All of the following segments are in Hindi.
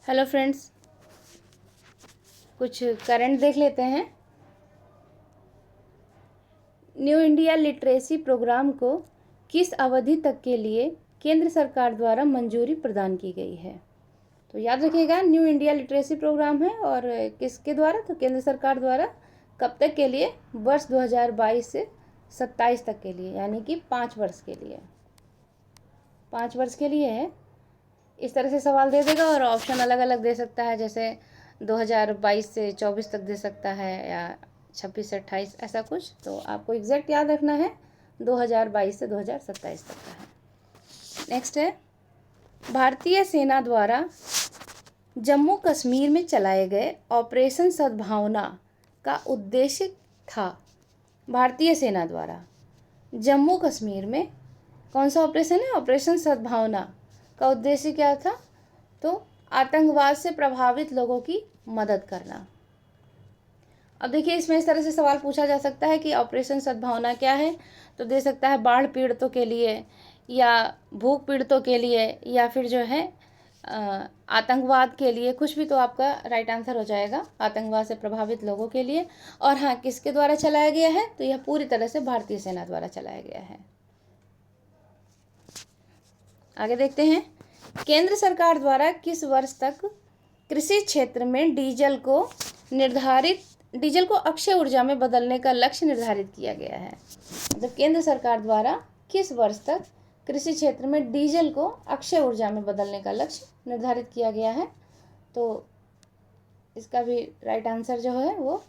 हेलो फ्रेंड्स, कुछ करंट देख लेते हैं। न्यू इंडिया लिटरेसी प्रोग्राम को किस अवधि तक के लिए केंद्र सरकार द्वारा मंजूरी प्रदान की गई है? तो याद रखिएगा, न्यू इंडिया लिटरेसी प्रोग्राम है और किसके द्वारा? तो केंद्र सरकार द्वारा। कब तक के लिए? वर्ष 2022 से 27 तक के लिए, यानी कि 5 वर्ष के लिए। 5 वर्ष के लिए है। इस तरह से सवाल दे देगा और ऑप्शन अलग अलग दे सकता है, जैसे 2022 से 24 तक दे सकता है या 26 से 28, ऐसा कुछ। तो आपको एग्जैक्ट याद रखना है 2022 से 2027 तक का है। नेक्स्ट है, भारतीय सेना द्वारा जम्मू कश्मीर में चलाए गए ऑपरेशन सद्भावना का उद्देश्य था। भारतीय सेना द्वारा जम्मू कश्मीर में कौन सा ऑपरेशन है? ऑपरेशन सद्भावना का उद्देश्य क्या था? तो आतंकवाद से प्रभावित लोगों की मदद करना। अब देखिए, इसमें इस तरह से सवाल पूछा जा सकता है कि ऑपरेशन सद्भावना क्या है? तो दे सकता है बाढ़ पीड़ितों के लिए, या भूख पीड़ितों के लिए, या फिर जो है आतंकवाद के लिए। कुछ भी तो आपका राइट आंसर हो जाएगा, आतंकवाद से प्रभावित लोगों के लिए। और हाँ, किसके द्वारा चलाया गया है? तो यह पूरी तरह से भारतीय सेना द्वारा चलाया गया है। आगे देखते हैं, केंद्र सरकार द्वारा किस वर्ष तक कृषि क्षेत्र में डीजल को अक्षय ऊर्जा में बदलने का लक्ष्य निर्धारित किया गया है? मतलब केंद्र सरकार द्वारा किस वर्ष तक कृषि क्षेत्र में डीजल को अक्षय ऊर्जा में बदलने का लक्ष्य निर्धारित किया गया है? तो इसका भी राइट आंसर जो है वो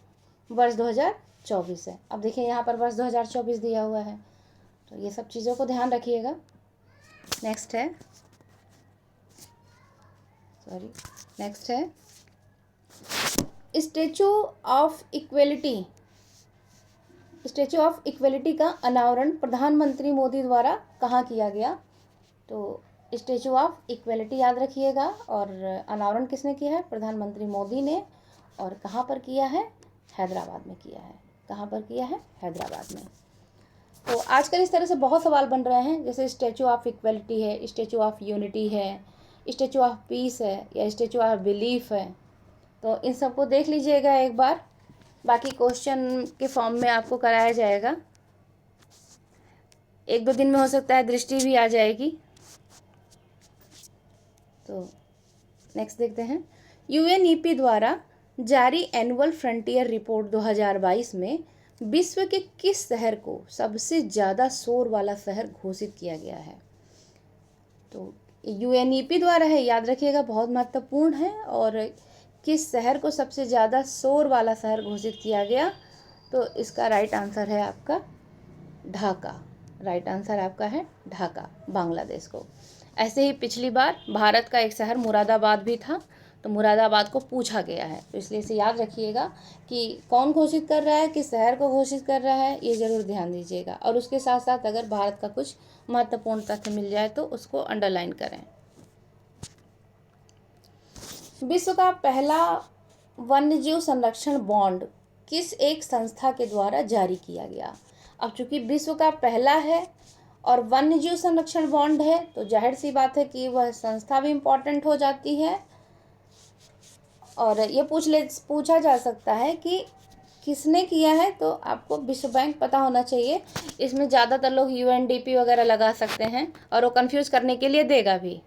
वर्ष 2024 है। अब देखिए, यहाँ पर वर्ष 2024 दिया हुआ है, तो ये सब चीज़ों को ध्यान रखिएगा। नेक्स्ट है स्टैचू ऑफ इक्वलिटी का अनावरण प्रधानमंत्री मोदी द्वारा कहाँ किया गया? तो स्टैचू ऑफ इक्वलिटी याद रखिएगा, और अनावरण किसने किया है? प्रधानमंत्री मोदी ने। और कहाँ पर किया है? हैदराबाद में किया है। कहाँ पर किया है? हैदराबाद में। तो आजकल इस तरह से बहुत सवाल बन रहे हैं, जैसे स्टैचू ऑफ इक्वलिटी है, स्टैचू ऑफ यूनिटी है, स्टैचू ऑफ पीस है, या स्टैचू ऑफ बिलीफ है। तो इन सबको देख लीजिएगा एक बार, बाकी क्वेश्चन के फॉर्म में आपको कराया जाएगा। 1-2 दिन में हो सकता है दृष्टि भी आ जाएगी। तो नेक्स्ट देखते हैं, यूएनईपी द्वारा जारी एनुअल फ्रंटियर रिपोर्ट 2022 में विश्व के किस शहर को सबसे ज़्यादा शोर वाला शहर घोषित किया गया है? तो यूएनईपी द्वारा है, याद रखिएगा, बहुत महत्वपूर्ण है। और किस शहर को सबसे ज़्यादा शोर वाला शहर घोषित किया गया? तो इसका राइट आंसर है आपका ढाका। राइट आंसर आपका है ढाका, बांग्लादेश को। ऐसे ही पिछली बार भारत का एक शहर मुरादाबाद भी था, तो मुरादाबाद को पूछा गया है। तो इसलिए इसे याद रखिएगा कि कौन घोषित कर रहा है, किस शहर को घोषित कर रहा है, ये ज़रूर ध्यान दीजिएगा। और उसके साथ साथ अगर भारत का कुछ महत्वपूर्ण तथ्य मिल जाए तो उसको अंडरलाइन करें। विश्व का पहला वन्यजीव संरक्षण बॉन्ड किस एक संस्था के द्वारा जारी किया गया? अब चूंकि विश्व का पहला है और वन्यजीव संरक्षण बॉन्ड है, तो जाहिर सी बात है कि वह संस्था भी इम्पोर्टेंट हो जाती है। और ये पूछा जा सकता है कि किसने किया है, तो आपको विश्व बैंक पता होना चाहिए। इसमें ज़्यादातर लोग यूएनडीपी वगैरह लगा सकते हैं, और वो कंफ्यूज करने के लिए देगा भी।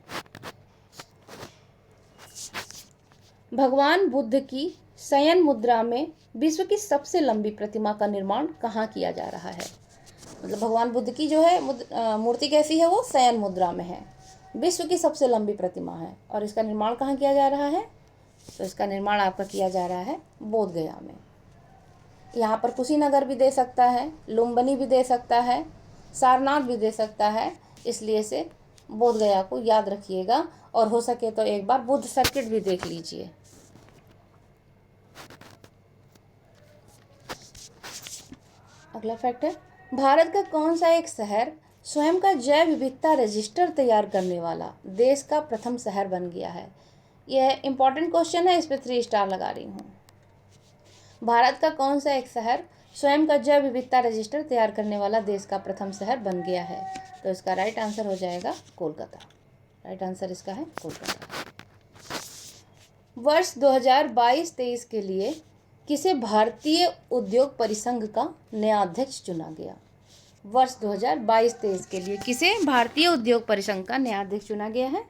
भगवान बुद्ध की शयन मुद्रा में विश्व की सबसे लंबी प्रतिमा का निर्माण कहाँ किया जा रहा है? मतलब भगवान बुद्ध की जो है मूर्ति कैसी है? वो शयन मुद्रा में है, विश्व की सबसे लंबी प्रतिमा है। और इसका निर्माण कहाँ किया जा रहा है? तो इसका निर्माण आपका किया जा रहा है बोध गया में। यहाँ पर कुशीनगर भी दे सकता है, लुम्बिनी भी दे सकता है, सारनाथ भी दे सकता है। इसलिए से बोध गया को याद रखिएगा, और हो सके तो एक बार बुद्ध सर्किट भी देख लीजिए। अगला फैक्ट है, भारत का कौन सा एक शहर स्वयं का जैव विविधता रजिस्टर तैयार करने वाला देश का प्रथम शहर बन गया है? यह इंपॉर्टेंट क्वेश्चन है, इस पर 3 स्टार लगा रही हूँ। भारत का कौन सा एक शहर स्वयं का जैव विविधता रजिस्टर तैयार करने वाला देश का प्रथम शहर बन गया है? तो इसका राइट आंसर हो जाएगा कोलकाता। राइट आंसर इसका है कोलकाता। वर्ष 2022-23 के लिए किसे भारतीय उद्योग परिसंघ का नया अध्यक्ष चुना गया? वर्ष 2022-23 के लिए किसे भारतीय उद्योग परिसंघ का नया अध्यक्ष चुना गया है?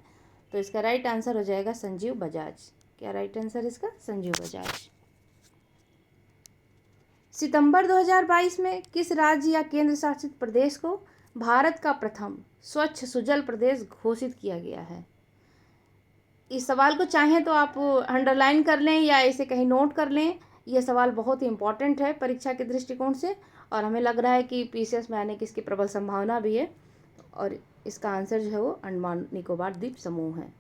तो इसका राइट आंसर हो जाएगा संजीव बजाज। क्या राइट आंसर इसका? संजीव बजाज। सितंबर 2022 में किस राज्य या केंद्र शासित प्रदेश को भारत का प्रथम स्वच्छ सुजल प्रदेश घोषित किया गया है? इस सवाल को चाहें तो आप अंडरलाइन कर लें या इसे कहीं नोट कर लें। यह सवाल बहुत ही इंपॉर्टेंट है परीक्षा के दृष्टिकोण से, और हमें लग रहा है कि पीसीएस में आने की इसकी प्रबल संभावना भी है। और इसका आंसर जो है वो अंडमान निकोबार द्वीप समूह है।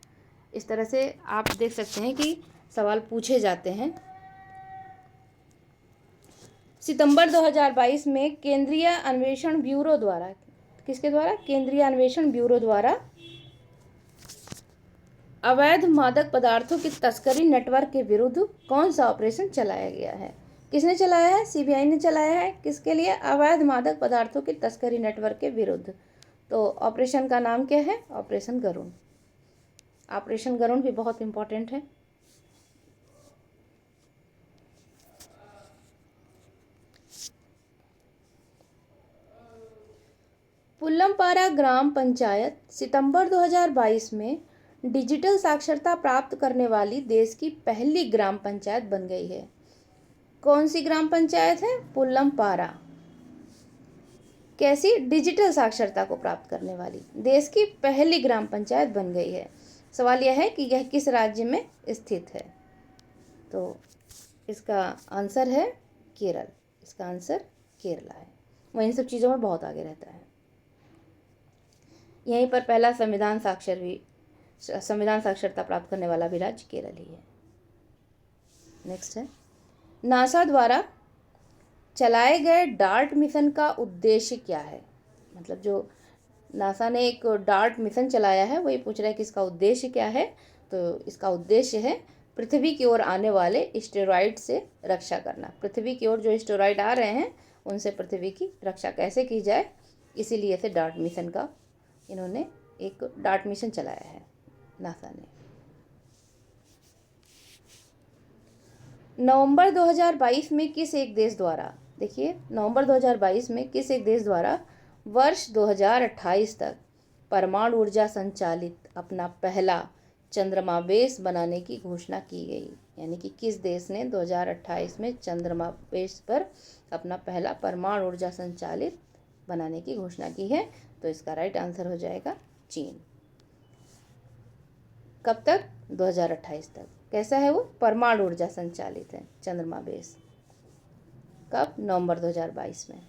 इस तरह से आप देख सकते हैं कि सवाल पूछे जाते हैं। सितंबर 2022 में केंद्रीय अन्वेषण ब्यूरो द्वारा, किसके द्वारा? केंद्रीय अन्वेषण ब्यूरो द्वारा अवैध मादक पदार्थों की तस्करी नेटवर्क के विरुद्ध कौन सा ऑपरेशन चलाया गया है? किसने चलाया है? सीबीआई ने चलाया है। किसके लिए? अवैध मादक पदार्थों की तस्करी नेटवर्क के विरुद्ध। तो ऑपरेशन का नाम क्या है? ऑपरेशन गरुण। ऑपरेशन गरुण भी बहुत इंपॉर्टेंट है। पुल्लमपारा ग्राम पंचायत सितंबर 2022 में डिजिटल साक्षरता प्राप्त करने वाली देश की पहली ग्राम पंचायत बन गई है। कौन सी ग्राम पंचायत है? पुल्लमपारा। कैसी? डिजिटल साक्षरता को प्राप्त करने वाली देश की पहली ग्राम पंचायत बन गई है। सवाल यह है कि यह किस राज्य में स्थित है? तो इसका आंसर है केरल। इसका आंसर केरला है। वह इन सब चीज़ों में बहुत आगे रहता है। यहीं पर पहला संविधान साक्षरता प्राप्त करने वाला भी राज्य केरल ही है। नेक्स्ट है, नासा द्वारा चलाए गए डार्ट मिशन का उद्देश्य क्या है? मतलब जो नासा ने एक डार्ट मिशन चलाया है, वही पूछ रहा है कि इसका उद्देश्य क्या है। तो इसका उद्देश्य है पृथ्वी की ओर आने वाले एस्टेरॉइड से रक्षा करना। पृथ्वी की ओर जो एस्टेरॉइड आ रहे हैं उनसे पृथ्वी की रक्षा कैसे की जाए, इसीलिए से डार्ट मिशन का इन्होंने एक डार्ट मिशन चलाया है नासा ने। नवंबर 2022 में किस एक देश द्वारा, देखिए नवंबर 2022 में किस एक देश द्वारा वर्ष 2028 तक परमाणु ऊर्जा संचालित अपना पहला चंद्रमा बेस बनाने की घोषणा की गई? यानी कि किस देश ने 2028 में चंद्रमा बेस पर अपना पहला परमाणु ऊर्जा संचालित बनाने की घोषणा की है? तो इसका राइट आंसर हो जाएगा चीन। कब तक? 2028 तक। कैसा है वो? परमाणु ऊर्जा संचालित है चंद्रमा बेस। कब? नवंबर 2022 में।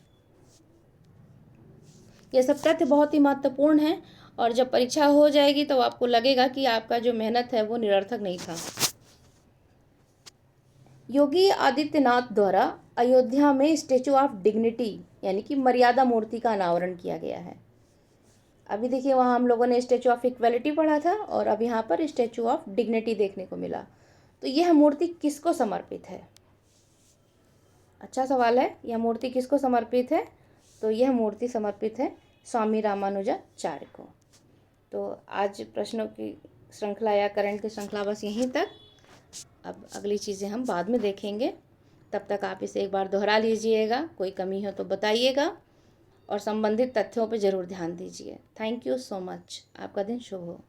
ये सब तथ्य बहुत ही महत्वपूर्ण है, और जब परीक्षा हो जाएगी तो आपको लगेगा कि आपका जो मेहनत है वो निरर्थक नहीं था। योगी आदित्यनाथ द्वारा अयोध्या में स्टैचू ऑफ डिग्निटी यानी कि मर्यादा मूर्ति का अनावरण किया गया है। अभी देखिए वहाँ हम लोगों ने स्टैचू ऑफ इक्वलिटी पढ़ा था, और अब यहाँ पर स्टैचू ऑफ डिग्निटी देखने को मिला। तो यह मूर्ति किसको समर्पित है? अच्छा सवाल है। यह मूर्ति किसको समर्पित है? तो यह मूर्ति समर्पित है स्वामी रामानुजाचार्य को। तो आज प्रश्नों की श्रृंखला या करंट की श्रृंखला बस यहीं तक। अब अगली चीज़ें हम बाद में देखेंगे। तब तक आप इसे एक बार दोहरा लीजिएगा, कोई कमी हो तो बताइएगा, और संबंधित तथ्यों पर ज़रूर ध्यान दीजिए। Thank you so much. आपका दिन शुभ हो।